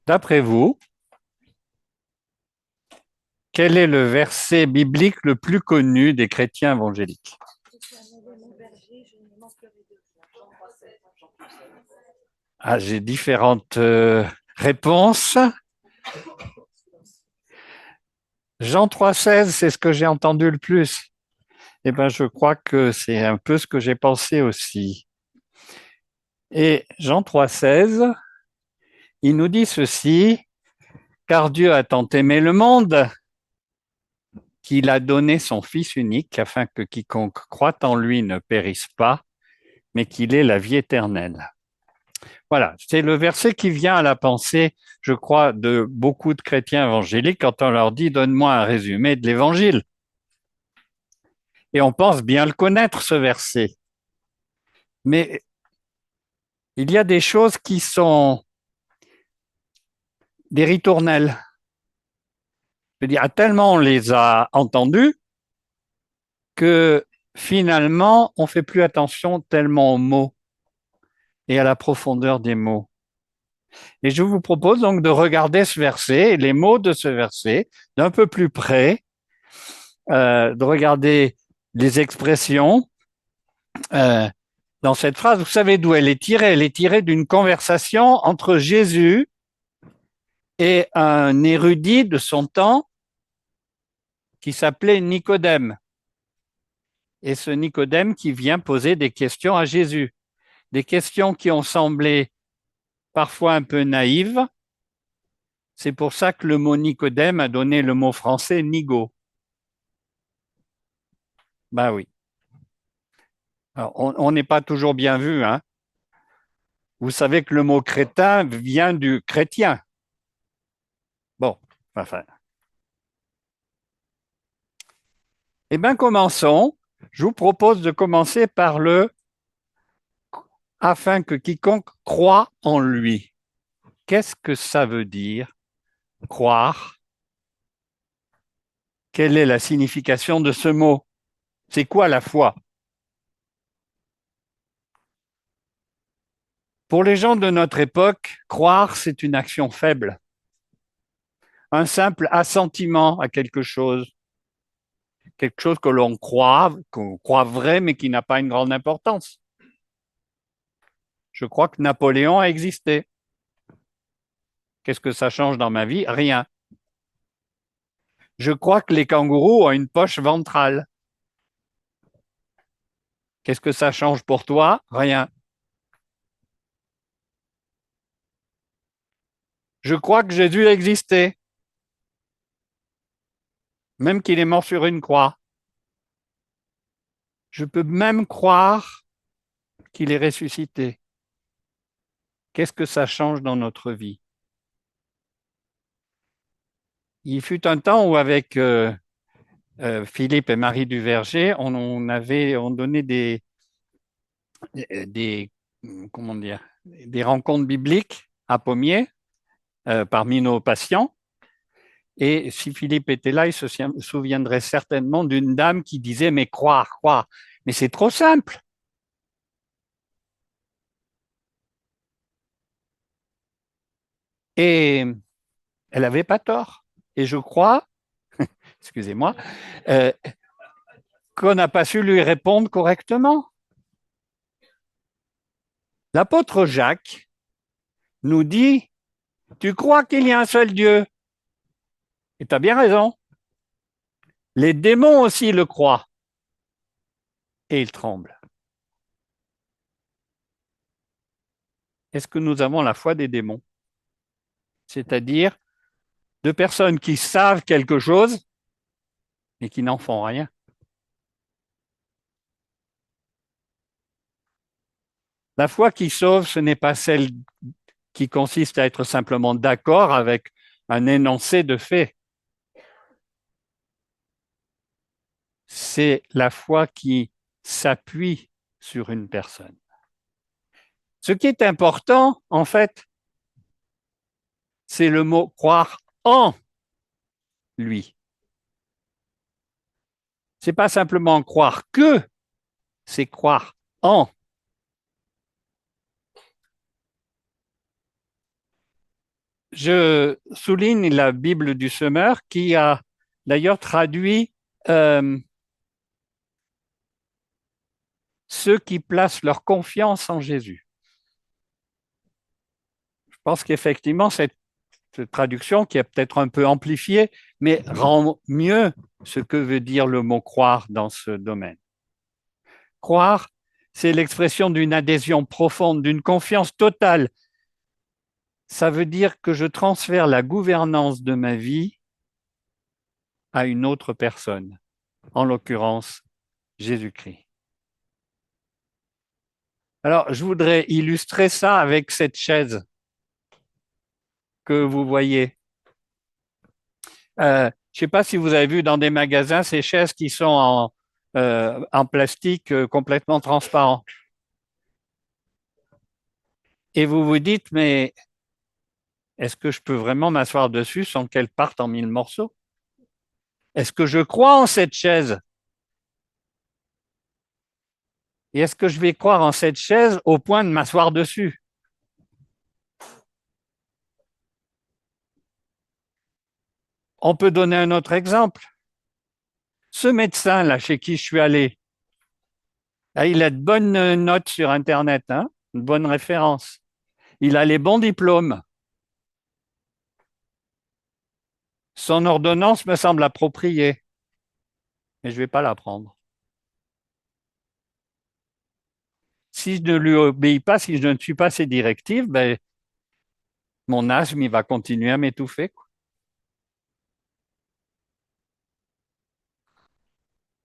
D'après vous, quel est le verset biblique le plus connu des chrétiens évangéliques? Ah, j'ai différentes réponses. Jean 3,16, c'est ce que j'ai entendu le plus. Eh bien, je crois que c'est un peu ce que j'ai pensé aussi. Et Jean 3,16, il nous dit ceci, car Dieu a tant aimé le monde qu'il a donné son Fils unique afin que quiconque croit en lui ne périsse pas, mais qu'il ait la vie éternelle. Voilà, c'est le verset qui vient à la pensée, je crois, de beaucoup de chrétiens évangéliques quand on leur dit donne-moi un résumé de l'évangile. Et on pense bien le connaître, ce verset. Mais il y a des choses qui sont des ritournelles. Je veux dire, tellement on les a entendues que finalement, on ne fait plus attention tellement aux mots et à la profondeur des mots. Et je vous propose donc de regarder ce verset, les mots de ce verset, d'un peu plus près, de regarder les expressions euh, dans cette phrase. Vous savez d'où elle est tirée? Elle est tirée d'une conversation entre Jésus et un érudit de son temps qui s'appelait Nicodème. Et ce Nicodème qui vient poser des questions à Jésus. Des questions qui ont semblé parfois un peu naïves. C'est pour ça que le mot Nicodème a donné le mot français nigo. Ben oui. Alors, on n'est pas toujours bien vu, hein. Vous savez que le mot crétin vient du chrétien. Bon, enfin. Eh bien, commençons. Je vous propose de commencer par le afin que quiconque croit en lui. Qu'est-ce que ça veut dire, croire? Quelle est la signification de ce mot? C'est quoi la foi? Pour les gens de notre époque, croire, c'est une action faible, un simple assentiment à quelque chose que l'on croit, qu'on croit vrai, mais qui n'a pas une grande importance. Je crois que Napoléon a existé. Qu'est-ce que ça change dans ma vie? Rien. Je crois que les kangourous ont une poche ventrale. Qu'est-ce que ça change pour toi? Rien. Je crois que Jésus existait, même qu'il est mort sur une croix. Je peux même croire qu'il est ressuscité. Qu'est-ce que ça change dans notre vie? Il fut un temps où avec Philippe et Marie Duverger, on donnait des, comment dire, des rencontres bibliques à Pommier parmi nos patients. Et si Philippe était là, il se souviendrait certainement d'une dame qui disait mais croire, croire. Mais c'est trop simple. Et elle n'avait pas tort. Et je crois, excusez-moi, euh, qu'on n'a pas su lui répondre correctement. L'apôtre Jacques nous dit, tu crois qu'il y a un seul Dieu? Et tu as bien raison. Les démons aussi le croient. Et ils tremblent. Est-ce que nous avons la foi des démons? C'est-à-dire de personnes qui savent quelque chose, mais qui n'en font rien. La foi qui sauve, ce n'est pas celle qui consiste à être simplement d'accord avec un énoncé de fait. C'est la foi qui s'appuie sur une personne. Ce qui est important, en fait, c'est le mot croire en lui. C'est pas simplement croire que, c'est croire en. Je souligne la Bible du Semeur qui a d'ailleurs traduit ceux qui placent leur confiance en Jésus. Je pense qu'effectivement, cette traduction, qui est peut-être un peu amplifiée, mais rend mieux ce que veut dire le mot croire dans ce domaine. Croire, c'est l'expression d'une adhésion profonde, d'une confiance totale. Ça veut dire que je transfère la gouvernance de ma vie à une autre personne, en l'occurrence Jésus-Christ. Alors, je voudrais illustrer ça avec cette chaise que vous voyez. Je ne sais pas si vous avez vu dans des magasins ces chaises qui sont en plastique complètement transparent. Et vous vous dites, mais est-ce que je peux vraiment m'asseoir dessus sans qu'elle parte en 1000 morceaux? Est-ce que je crois en cette chaise? Et est-ce que je vais croire en cette chaise au point de m'asseoir dessus? On peut donner un autre exemple. Ce médecin là chez qui je suis allé, il a de bonnes notes sur Internet, hein, une bonne référence. Il a les bons diplômes. Son ordonnance me semble appropriée, mais je ne vais pas la prendre. Si je ne lui obéis pas, si je ne suis pas ses directives, ben, mon asthme il va continuer à m'étouffer.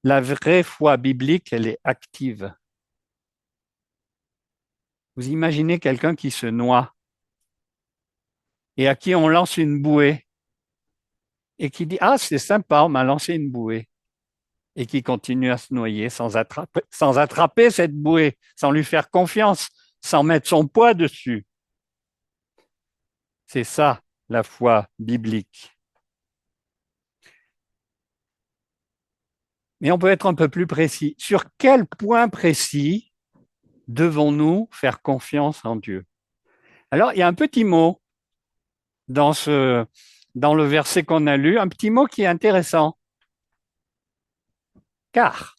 La vraie foi biblique, elle est active. Vous imaginez quelqu'un qui se noie et à qui on lance une bouée et qui dit « Ah, c'est sympa, on m'a lancé une bouée » et qui continue à se noyer sans attraper cette bouée, sans lui faire confiance, sans mettre son poids dessus. C'est ça, la foi biblique. Mais on peut être un peu plus précis. Sur quel point précis devons-nous faire confiance en Dieu? Alors, il y a un petit mot dans le verset qu'on a lu, un petit mot qui est intéressant. Car.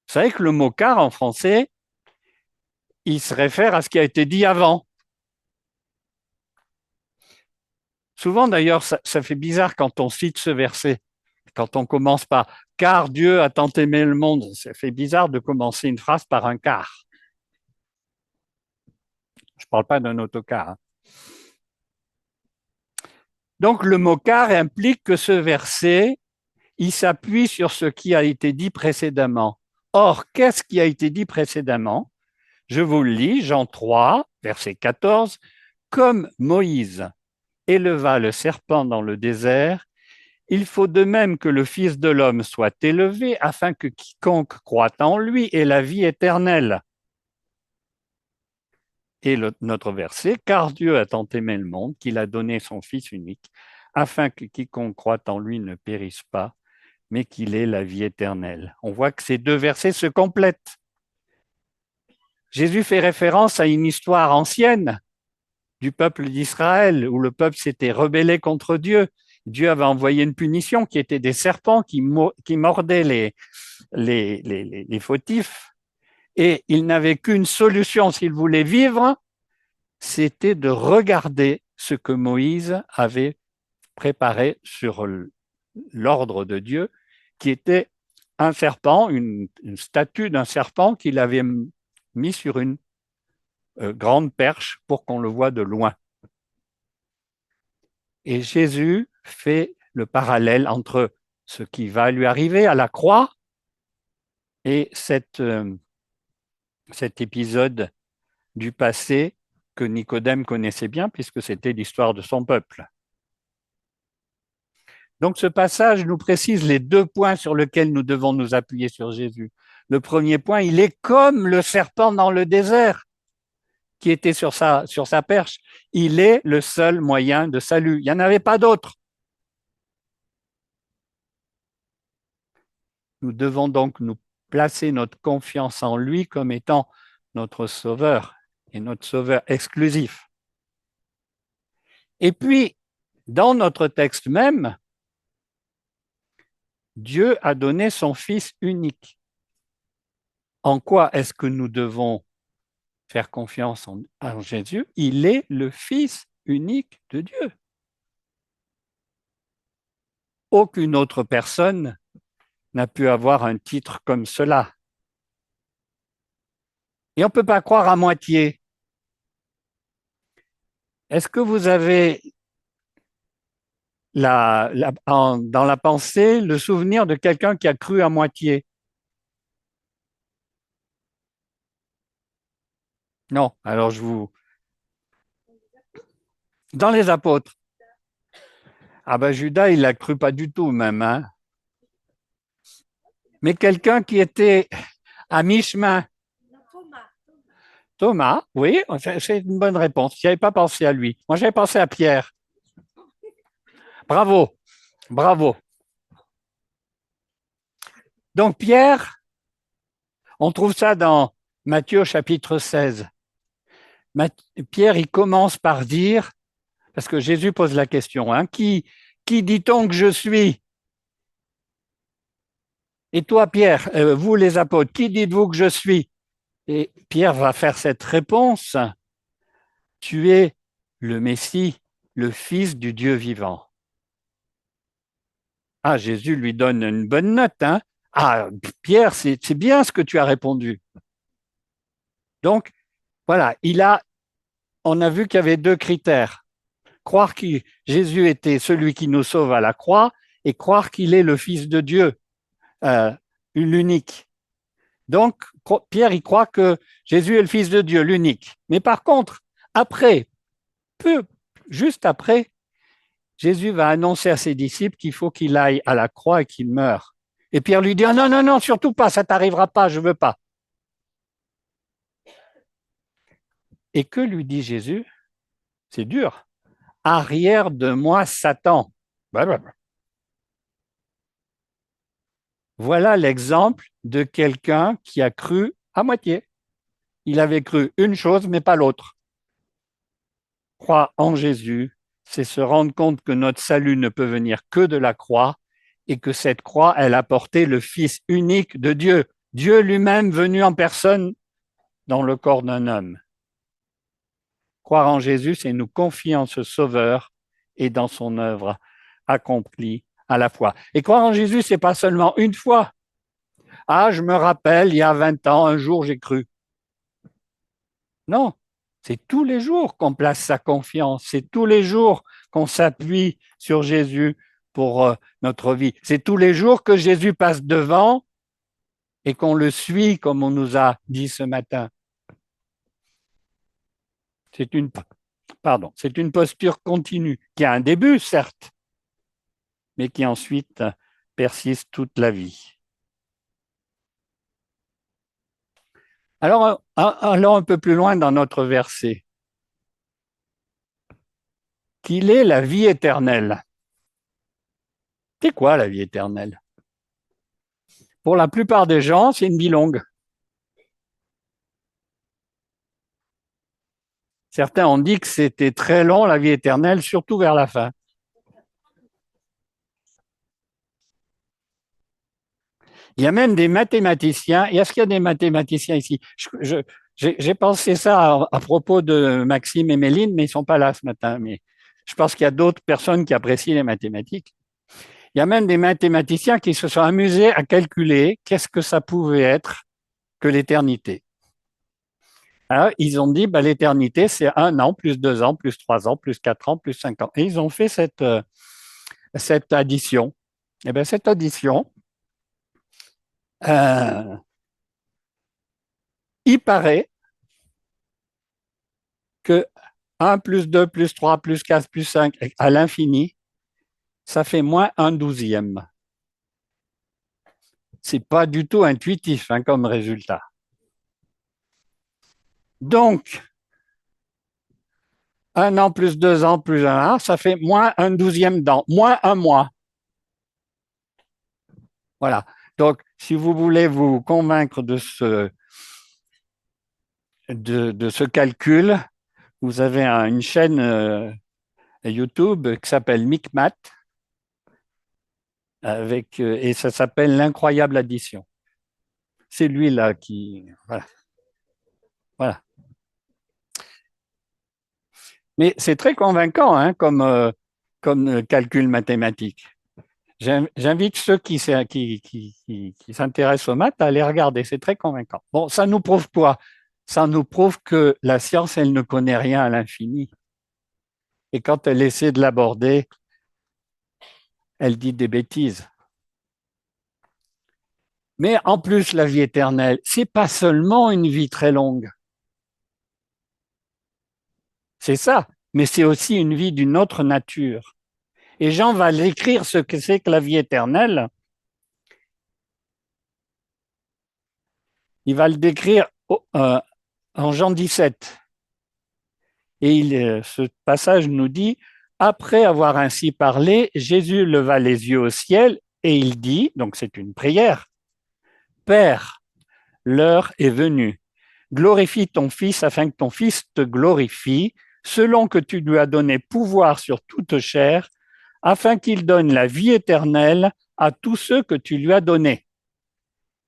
Vous savez que le mot car en français, il se réfère à ce qui a été dit avant. Souvent d'ailleurs, ça fait bizarre quand on cite ce verset, quand on commence par car Dieu a tant aimé le monde. Ça fait bizarre de commencer une phrase par un car. Je ne parle pas d'un autocar. Hein. Donc le mot car implique que ce verset, il s'appuie sur ce qui a été dit précédemment. Or, qu'est-ce qui a été dit précédemment? Je vous le lis, Jean 3, verset 14. Comme Moïse éleva le serpent dans le désert, il faut de même que le Fils de l'homme soit élevé afin que quiconque croit en lui ait la vie éternelle. Et notre verset, car Dieu a tant aimé le monde qu'il a donné son Fils unique, afin que quiconque croit en lui ne périsse pas, mais qu'il ait la vie éternelle. On voit que ces deux versets se complètent. Jésus fait référence à une histoire ancienne du peuple d'Israël, où le peuple s'était rebellé contre Dieu. Dieu avait envoyé une punition qui était des serpents qui mordaient les fautifs. Et il n'avait qu'une solution s'il voulait vivre, c'était de regarder ce que Moïse avait préparé sur l'ordre de Dieu, qui était un serpent, une statue d'un serpent qu'il avait mis sur une grande perche pour qu'on le voie de loin. Et Jésus fait le parallèle entre ce qui va lui arriver à la croix et cet épisode du passé que Nicodème connaissait bien, puisque c'était l'histoire de son peuple. Donc ce passage nous précise les deux points sur lesquels nous devons nous appuyer sur Jésus. Le premier point, il est comme le serpent dans le désert qui était sur sa perche. Il est le seul moyen de salut. Il n'y en avait pas d'autre. Nous devons donc nous placer notre confiance en lui comme étant notre sauveur et notre sauveur exclusif. Et puis, dans notre texte même, Dieu a donné son Fils unique. En quoi est-ce que nous devons faire confiance en Jésus? Il est le Fils unique de Dieu. Aucune autre personne n'a pu avoir un titre comme cela. Et on ne peut pas croire à moitié. Est-ce que vous avez dans la pensée le souvenir de quelqu'un qui a cru à moitié? Non. Alors Dans les apôtres. Ah ben Judas, il l'a cru pas du tout même. Hein. Mais quelqu'un qui était à mi-chemin. Thomas, oui, c'est une bonne réponse. Je n'avais pas pensé à lui. Moi, j'avais pensé à Pierre. Bravo, bravo. Donc Pierre, on trouve ça dans Matthieu chapitre 16. Pierre, il commence par dire, parce que Jésus pose la question, hein, qui dit-on que je suis? Et toi, Pierre, vous les apôtres, qui dites-vous que je suis? Et Pierre va faire cette réponse, tu es le Messie, le Fils du Dieu vivant. Ah, Jésus lui donne une bonne note. Hein? Ah, Pierre, c'est bien ce que tu as répondu. Donc, voilà, on a vu qu'il y avait deux critères. Croire que Jésus était celui qui nous sauve à la croix et croire qu'il est le Fils de Dieu, l'unique. Donc, Pierre, il croit que Jésus est le Fils de Dieu, l'unique. Mais par contre, après, juste après, Jésus va annoncer à ses disciples qu'il faut qu'il aille à la croix et qu'il meure. Et Pierre lui dit, non, non, non, surtout pas, ça t'arrivera pas, je veux pas. Et que lui dit Jésus? C'est dur. Arrière de moi, Satan. Voilà l'exemple de quelqu'un qui a cru à moitié. Il avait cru une chose, mais pas l'autre. Croire en Jésus, c'est se rendre compte que notre salut ne peut venir que de la croix et que cette croix, elle a porté le Fils unique de Dieu, Dieu lui-même venu en personne dans le corps d'un homme. Croire en Jésus, c'est nous confier en ce Sauveur et dans son œuvre accomplie à la fois. Et croire en Jésus, c'est pas seulement une fois. Ah, je me rappelle, il y a 20 ans, un jour, j'ai cru. Non, c'est tous les jours qu'on place sa confiance, c'est tous les jours qu'on s'appuie sur Jésus pour notre vie. C'est tous les jours que Jésus passe devant et qu'on le suit, comme on nous a dit ce matin. C'est une posture continue qui a un début, certes, mais qui ensuite persiste toute la vie. Alors, allons un peu plus loin dans notre verset. Qu'il est la vie éternelle. C'est quoi la vie éternelle? Pour la plupart des gens, c'est une vie longue. Certains ont dit que c'était très long, la vie éternelle, surtout vers la fin. Il y a même des mathématiciens. Est-ce qu'il y a des mathématiciens ici? J'ai pensé ça à propos de Maxime et Méline, mais ils ne sont pas là ce matin. Mais je pense qu'il y a d'autres personnes qui apprécient les mathématiques. Il y a même des mathématiciens qui se sont amusés à calculer qu'est-ce que ça pouvait être que l'éternité. Alors, ils ont dit, l'éternité, c'est 1 an, plus 2 ans, plus 3 ans, plus 4 ans, plus 5 ans. Et ils ont fait cette addition. Et bien, cette addition, il paraît que 1 plus 2 plus 3 plus 4 plus 5 à l'infini, ça fait moins 1/12. C'est pas du tout intuitif comme résultat. Donc, 1 an plus 2 ans plus 1 an, ça fait moins 1/12 d'an, moins 1 mois. Voilà. Donc, si vous voulez vous convaincre de ce calcul, vous avez une chaîne YouTube qui s'appelle Micmac, et ça s'appelle L'incroyable addition. C'est lui là qui... Voilà. Voilà. Mais c'est très convaincant hein, comme calcul mathématique. J'invite ceux qui s'intéressent aux maths à aller regarder, c'est très convaincant. Bon, ça nous prouve quoi? Ça nous prouve que la science, elle ne connaît rien à l'infini. Et quand elle essaie de l'aborder, elle dit des bêtises. Mais en plus, la vie éternelle, c'est pas seulement une vie très longue. C'est ça, mais c'est aussi une vie d'une autre nature. Et Jean va l'écrire ce que c'est que la vie éternelle. Il va le décrire en Jean 17. Et ce passage nous dit, après avoir ainsi parlé, Jésus leva les yeux au ciel et il dit, donc c'est une prière, Père, l'heure est venue. Glorifie ton Fils afin que ton Fils te glorifie, selon que tu lui as donné pouvoir sur toute chair, afin qu'il donne la vie éternelle à tous ceux que tu lui as donnés.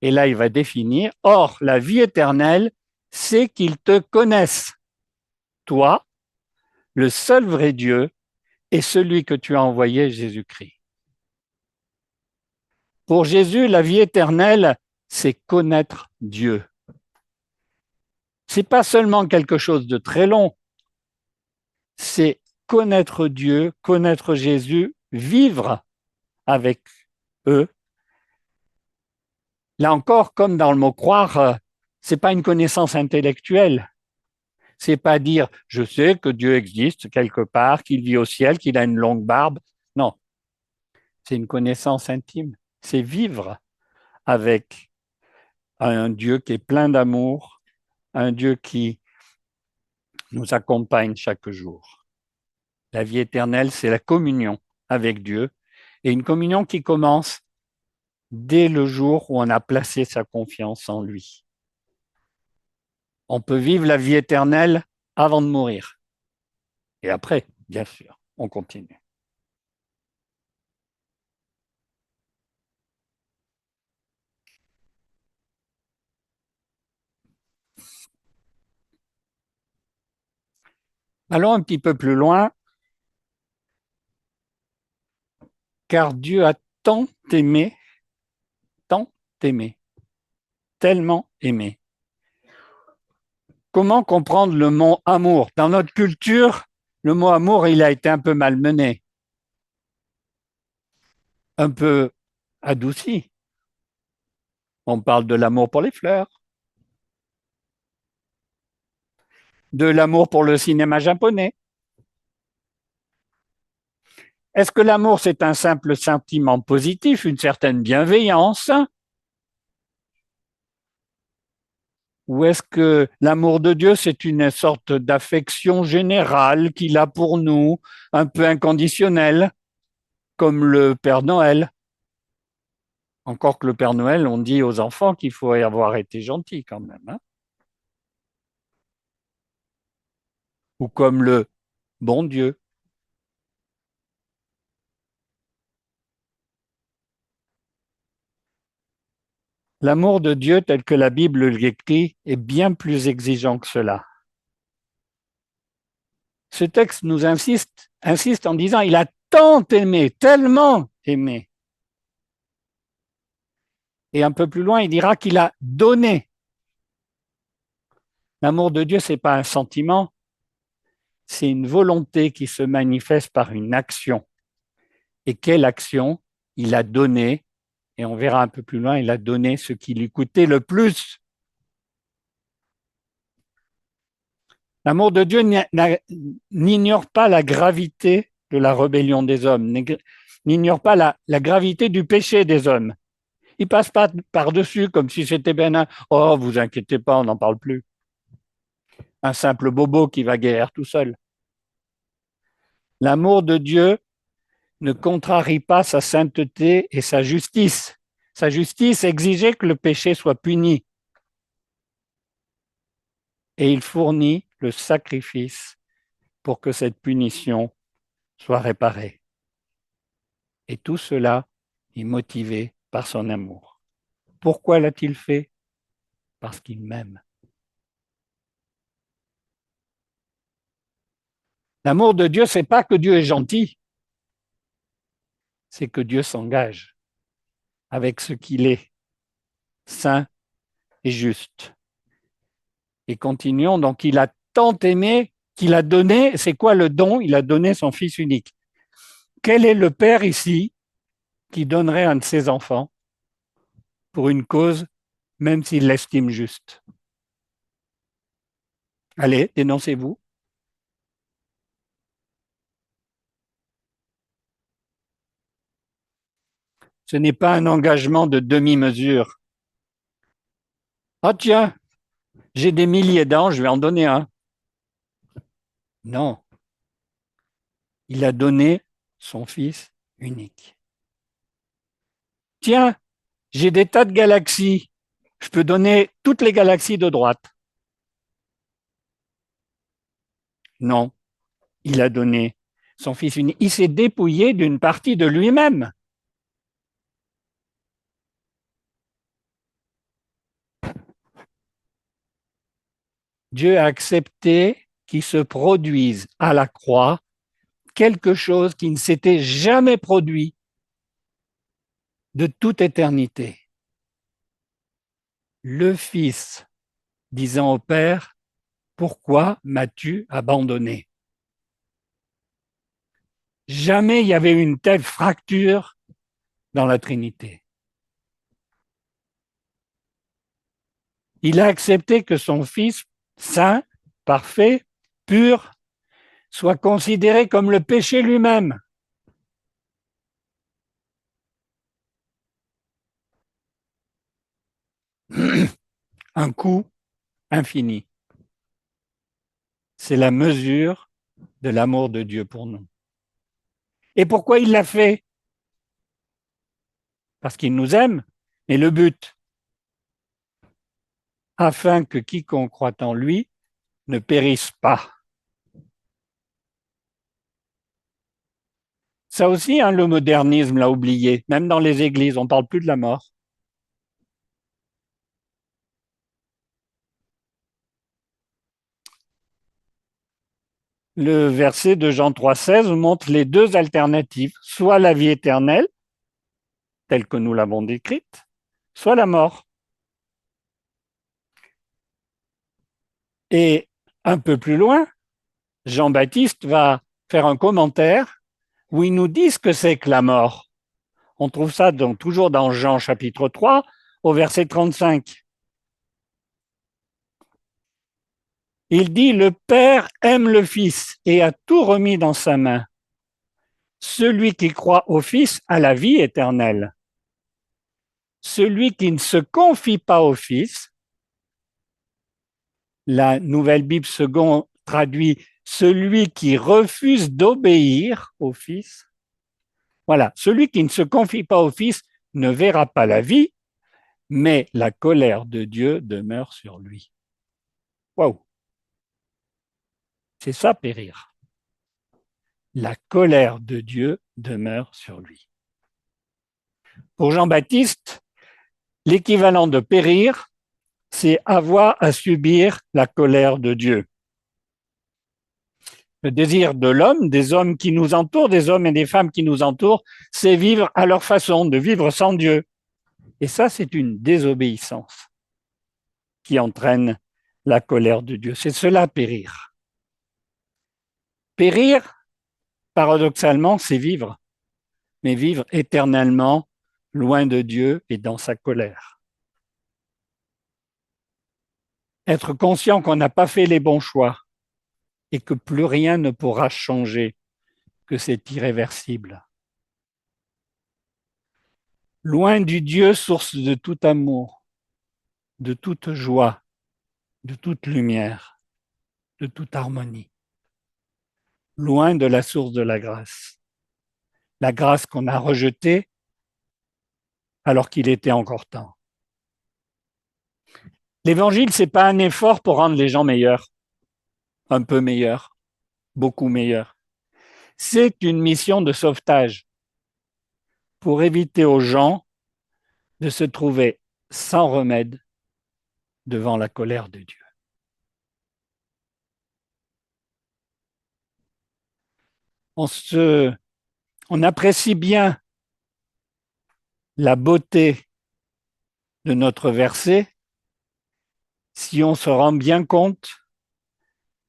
Et là, il va définir, or, la vie éternelle, c'est qu'ils te connaissent, toi, le seul vrai Dieu, et celui que tu as envoyé, Jésus-Christ. Pour Jésus, la vie éternelle, c'est connaître Dieu. C'est pas seulement quelque chose de très long, c'est connaître Dieu, connaître Jésus, vivre avec eux. Là encore, comme dans le mot croire, c'est pas une connaissance intellectuelle. C'est pas dire je sais que Dieu existe quelque part, qu'il vit au ciel, qu'il a une longue barbe. Non, c'est une connaissance intime. C'est vivre avec un Dieu qui est plein d'amour, un Dieu qui nous accompagne chaque jour. La vie éternelle, c'est la communion avec Dieu, et une communion qui commence dès le jour où on a placé sa confiance en lui. On peut vivre la vie éternelle avant de mourir. Et après, bien sûr, on continue. Allons un petit peu plus loin, car Dieu a tant aimé, tellement aimé. Comment comprendre le mot amour? Dans notre culture, le mot amour, il a été un peu malmené, un peu adouci. On parle de l'amour pour les fleurs, de l'amour pour le cinéma japonais. Est-ce que l'amour, c'est un simple sentiment positif, une certaine bienveillance? Ou est-ce que l'amour de Dieu, c'est une sorte d'affection générale qu'il a pour nous, un peu inconditionnelle, comme le Père Noël? Encore que le Père Noël, on dit aux enfants qu'il faut avoir été gentil quand même. Hein? Ou comme le bon Dieu. L'amour de Dieu, tel que la Bible l'écrit, est bien plus exigeant que cela. Ce texte nous insiste en disant, il a tant aimé, tellement aimé. Et un peu plus loin, il dira qu'il a donné. L'amour de Dieu, ce n'est pas un sentiment, c'est une volonté qui se manifeste par une action. Et quelle action? Il a donné, et on verra un peu plus loin, il a donné ce qui lui coûtait le plus. L'amour de Dieu n'ignore pas la gravité de la rébellion des hommes, n'ignore pas la gravité du péché des hommes. Il passe pas par-dessus comme si c'était bénin. Oh, vous inquiétez pas, on n'en parle plus. Un simple bobo qui va guérir tout seul. L'amour de Dieu ne contrarie pas sa sainteté et sa justice. Sa justice exigeait que le péché soit puni. Et il fournit le sacrifice pour que cette punition soit réparé. Et tout cela est motivé par son amour. Pourquoi l'a-t-il fait? Parce qu'il m'aime. L'amour de Dieu, c'est pas que Dieu est gentil, c'est que Dieu s'engage avec ce qu'il est, saint et juste. Et continuons, donc il a tant aimé qu'il a donné, c'est quoi le don? Il a donné son Fils unique. Quel est le Père ici qui donnerait un de ses enfants pour une cause, même s'il l'estime juste? Allez, dénoncez-vous. Ce n'est pas un engagement de demi-mesure. Ah tiens, j'ai des milliers d'anges, je vais en donner un. Non, il a donné son Fils unique. Tiens, j'ai des tas de galaxies, je peux donner toutes les galaxies de droite. Non, il a donné son Fils unique. Il s'est dépouillé d'une partie de lui-même. Dieu a accepté qu'il se produise à la croix quelque chose qui ne s'était jamais produit de toute éternité. Le Fils disant au Père, pourquoi m'as-tu abandonné? Jamais il y avait une telle fracture dans la Trinité. Il a accepté que son Fils, saint, parfait, pur, soit considéré comme le péché lui-même. Un coût infini. C'est la mesure de l'amour de Dieu pour nous. Et pourquoi il l'a fait? Parce qu'il nous aime. Et le but, afin que quiconque croit en lui ne périsse pas. Ça aussi, hein, le modernisme l'a oublié. Même dans les églises, on ne parle plus de la mort. Le verset de Jean 3,16 montre les deux alternatives, soit la vie éternelle, telle que nous l'avons décrite, soit la mort. Et un peu plus loin, Jean-Baptiste va faire un commentaire où il nous dit ce que c'est que la mort. On trouve ça donc toujours dans Jean chapitre 3 au verset 35. Il dit, le Père aime le Fils et a tout remis dans sa main. Celui qui croit au Fils a la vie éternelle. Celui qui ne se confie pas au Fils, la Nouvelle Bible seconde traduit celui qui refuse d'obéir au Fils. Voilà, celui qui ne se confie pas au Fils ne verra pas la vie, mais la colère de Dieu demeure sur lui. Waouh! C'est ça, périr. La colère de Dieu demeure sur lui. Pour Jean-Baptiste, l'équivalent de périr, c'est avoir à subir la colère de Dieu. Le désir de l'homme, des hommes qui nous entourent, des hommes et des femmes qui nous entourent, c'est vivre à leur façon, de vivre sans Dieu. Et ça, c'est une désobéissance qui entraîne la colère de Dieu. C'est cela, périr. Périr, paradoxalement, c'est vivre, mais vivre éternellement loin de Dieu et dans sa colère. Être conscient qu'on n'a pas fait les bons choix et que plus rien ne pourra changer, que c'est irréversible. Loin du Dieu, source de tout amour, de toute joie, de toute lumière, de toute harmonie. Loin de la source de la grâce qu'on a rejetée alors qu'il était encore temps. L'évangile, c'est pas un effort pour rendre les gens meilleurs, un peu meilleurs, beaucoup meilleurs. C'est une mission de sauvetage pour éviter aux gens de se trouver sans remède devant la colère de Dieu. On, se, on apprécie bien la beauté de notre verset si on se rend bien compte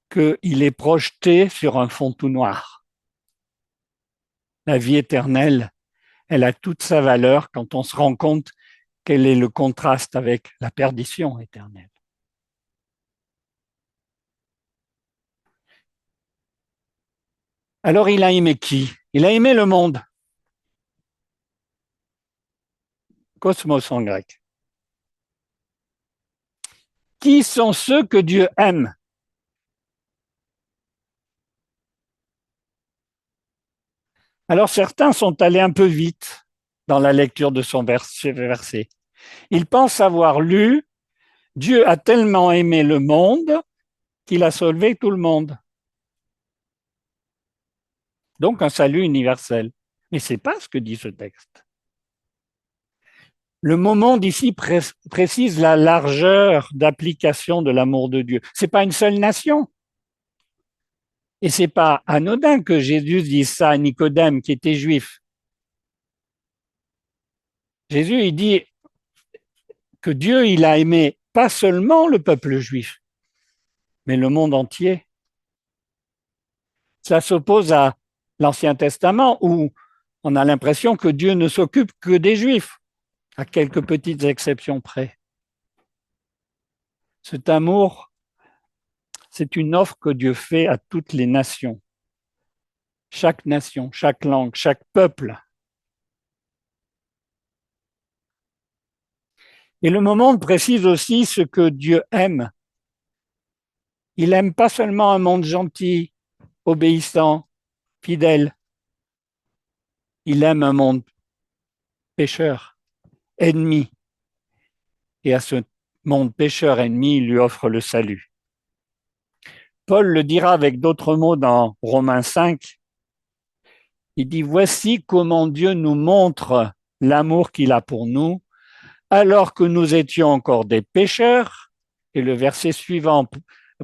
qu'il est projeté sur un fond tout noir. La vie éternelle, elle a toute sa valeur quand on se rend compte quel est le contraste avec la perdition éternelle. Alors il a aimé qui? Il a aimé le monde. Cosmos en grec. Qui sont ceux que Dieu aime? Alors certains sont allés un peu vite dans la lecture de son verset. Ils pensent avoir lu Dieu a tellement aimé le monde qu'il a sauvé tout le monde. Donc un salut universel. Mais ce n'est pas ce que dit ce texte. Le mot monde ici précise la largeur d'application de l'amour de Dieu. Ce n'est pas une seule nation. Et ce n'est pas anodin que Jésus dise ça à Nicodème qui était juif. Jésus, il dit que Dieu, il a aimé pas seulement le peuple juif, mais le monde entier. Ça s'oppose à l'Ancien Testament où on a l'impression que Dieu ne s'occupe que des juifs, à quelques petites exceptions près. Cet amour, c'est une offre que Dieu fait à toutes les nations. Chaque nation, chaque langue, chaque peuple. Et le monde précise aussi ce que Dieu aime. Il n'aime pas seulement un monde gentil, obéissant, fidèle. Il aime un monde pécheur, ennemi. Et à ce monde pécheur ennemi, il lui offre le salut. Paul le dira avec d'autres mots dans Romains 5. Il dit, voici comment Dieu nous montre l'amour qu'il a pour nous, alors que nous étions encore des pécheurs. Et le verset suivant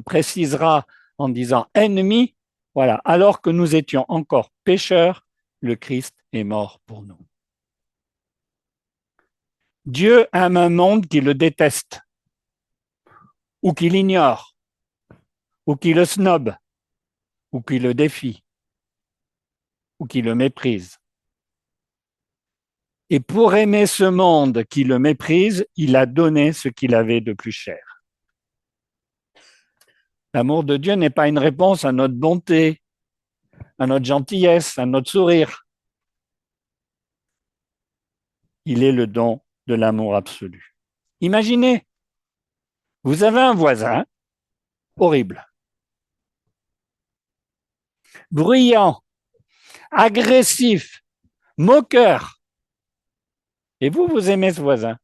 précisera en disant ennemis. Voilà, alors que nous étions encore pécheurs, le Christ est mort pour nous. Dieu aime un monde qui le déteste, ou qui l'ignore, ou qui le snobe, ou qui le défie, ou qui le méprise. Et pour aimer ce monde qui le méprise, il a donné ce qu'il avait de plus cher. L'amour de Dieu n'est pas une réponse à notre bonté, à notre gentillesse, à notre sourire. Il est le don de l'amour absolu. Imaginez, vous avez un voisin horrible, bruyant, agressif, moqueur. Et vous aimez ce voisin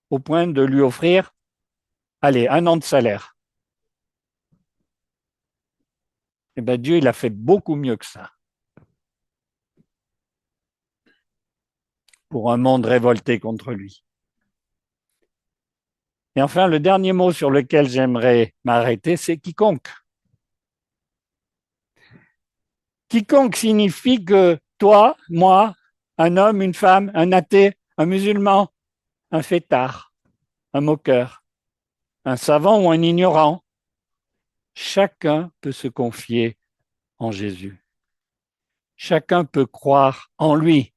au point de lui offrir, allez, 1 an de salaire. Eh bien, Dieu, il a fait beaucoup mieux que ça. Pour un monde révolté contre lui. Et enfin, le dernier mot sur lequel j'aimerais m'arrêter, c'est quiconque. Quiconque signifie que toi, moi, un homme, une femme, un athée, un musulman, un fêtard, un moqueur, un savant ou un ignorant, chacun peut se confier en Jésus. Chacun peut croire en lui.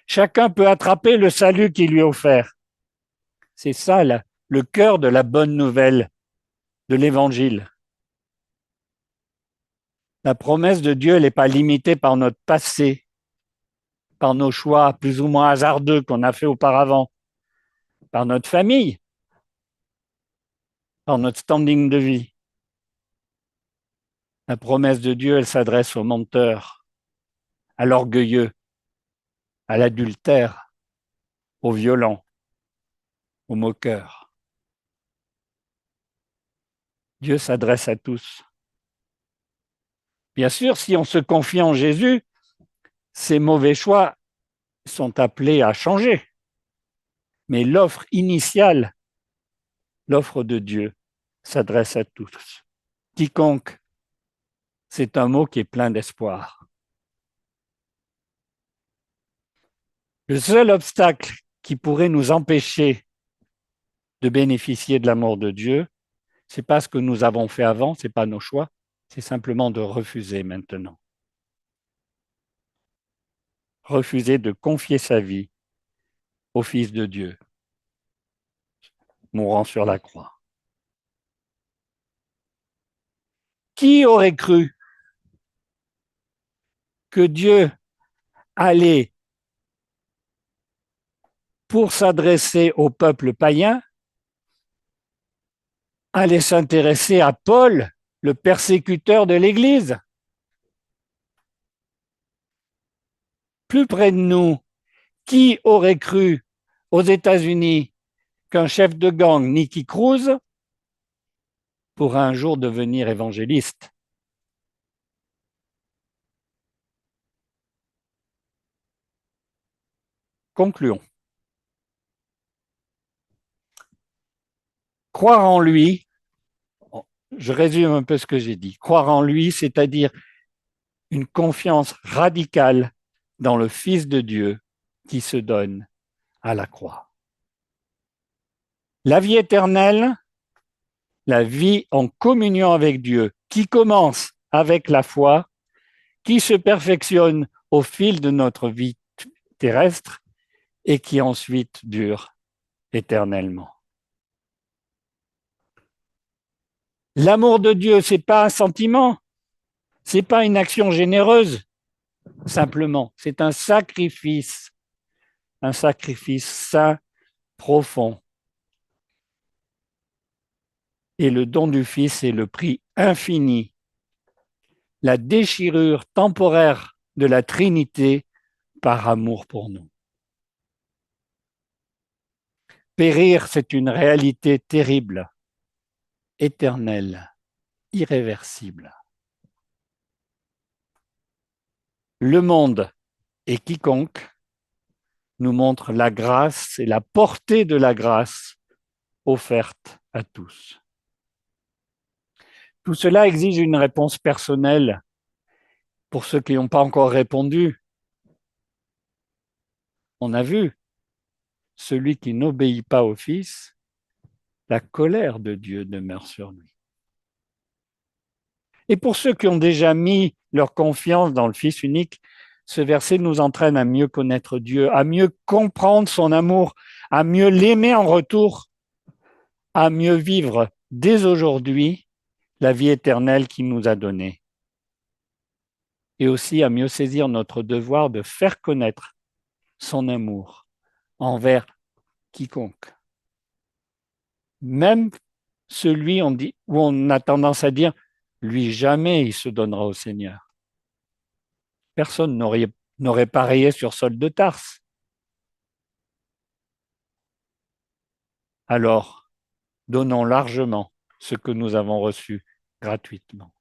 Chacun peut attraper le salut qui lui est offert. C'est ça le cœur de la bonne nouvelle de l'Évangile. La promesse de Dieu n'est pas limitée par notre passé, par nos choix plus ou moins hasardeux qu'on a fait auparavant, par notre famille, par notre standing de vie. La promesse de Dieu, elle s'adresse aux menteurs, à l'orgueilleux, à l'adultère, aux violents, aux moqueurs. Dieu s'adresse à tous. Bien sûr, si on se confie en Jésus, ces mauvais choix sont appelés à changer. Mais l'offre initiale, l'offre de Dieu, s'adresse à tous. Quiconque, c'est un mot qui est plein d'espoir. Le seul obstacle qui pourrait nous empêcher de bénéficier de l'amour de Dieu, c'est pas ce que nous avons fait avant, c'est pas nos choix, c'est simplement de refuser maintenant. Refuser de confier sa vie au Fils de Dieu, mourant sur la croix. Qui aurait cru que Dieu allait, pour s'adresser au peuple païen, allait s'intéresser à Paul, le persécuteur de l'Église? Plus près de nous, qui aurait cru aux États-Unis qu'un chef de gang, Nicky Cruz, pourrait un jour devenir évangéliste? Concluons. Croire en lui, je résume un peu ce que j'ai dit, croire en lui, c'est-à-dire une confiance radicale dans le Fils de Dieu qui se donne à la croix. La vie éternelle, la vie en communion avec Dieu, qui commence avec la foi, qui se perfectionne au fil de notre vie terrestre et qui ensuite dure éternellement. L'amour de Dieu, c'est pas un sentiment, c'est pas une action généreuse, simplement, c'est un sacrifice saint, profond. Et le don du Fils est le prix infini, la déchirure temporaire de la Trinité par amour pour nous. Périr, c'est une réalité terrible, éternelle, irréversible. Le monde et quiconque nous montre la grâce et la portée de la grâce offerte à tous. Tout cela exige une réponse personnelle pour ceux qui n'ont pas encore répondu. On a vu, celui qui n'obéit pas au Fils, la colère de Dieu demeure sur lui. Et pour ceux qui ont déjà mis leur confiance dans le Fils unique, ce verset nous entraîne à mieux connaître Dieu, à mieux comprendre son amour, à mieux l'aimer en retour, à mieux vivre dès aujourd'hui la vie éternelle qu'il nous a donnée. Et aussi à mieux saisir notre devoir de faire connaître son amour envers quiconque. Même celui où on a tendance à dire, lui jamais il se donnera au Seigneur. Personne n'aurait parié sur Saul de Tarse. Alors, donnons largement ce que nous avons reçu gratuitement.